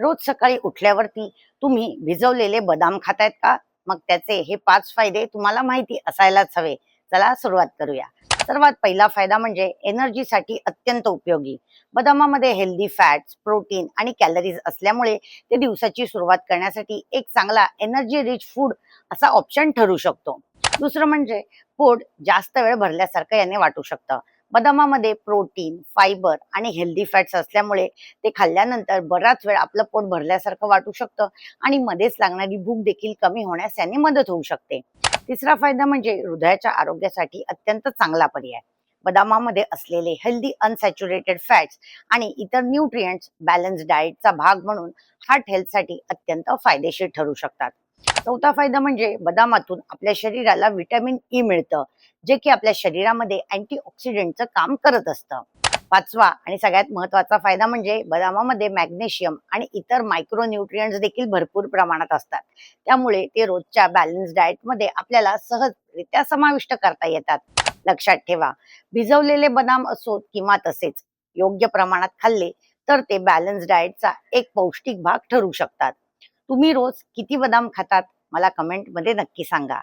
रोज सकाळी उठल्यावरती तुम्ही भिजवलेले बदाम खातायत का? मग त्याचे हे 5 फायदे तुम्हाला माहिती असायलाच हवे. चला सुरुवात करूया. सर्वात पहिला फायदा म्हणजे एनर्जीसाठी अत्यंत उपयोगी. बदामामध्ये हेल्दी फॅट्स, प्रोटीन आणि कॅलरीज असल्यामुळे ते दिवसाची सुरुवात करण्यासाठी एक चांगला एनर्जी रिच फूड असा ऑप्शन ठरू शकतो. दुसरं म्हणजे पोट जास्त वेळ भरल्यासारखं याने वाटू शकतं. बदामामध्ये प्रोटीन, फायबर आणि हेल्दी फॅट्स असल्यामुळे ते खाल्ल्यानंतर बराच वेळ आपलं पोट भरल्यासारखं वाटू शकतं आणि मध्येच लागणारी भूक देखील कमी होण्यास याने मदत होऊ शकते. तिसरा फायदा म्हणजे हृदयाच्या आरोग्यासाठी अत्यंत चांगला पर्याय. बदामामध्ये असलेले हेल्दी अनसॅच्युरेटेड फॅट्स आणि इतर न्यूट्रिएंट्स बॅलन्स डाएटचा भाग म्हणून हार्ट हेल्थसाठी अत्यंत फायदेशीर ठरू शकतात. चौथा फायदा म्हणजे बदामातून आपल्या शरीराला व्हिटॅमिन ई मिळतं, जे की आपल्या शरीरामध्ये अँटीऑक्सिडंटचं काम करत असतं. पाचवा आणि सगळ्यात महत्वाचा फायदा म्हणजे बदामामध्ये मॅग्नेशियम आणि इतर मायक्रो न्यूट्रिएंट्स देखील भरपूर प्रमाणात असतात. त्यामुळे ते रोजच्या बॅलन्स डाएटमध्ये आपल्याला सहजरित्या समाविष्ट करता येतात. लक्षात ठेवा, भिजवलेले बदाम असोत किंवा तसेच योग्य प्रमाणात खाल्ले तर ते बॅलन्स डाएटचा एक पौष्टिक भाग ठरू शकतात. तुम्ही रोज किती बदाम खातात? मला कमेंटमध्ये नक्की सांगा.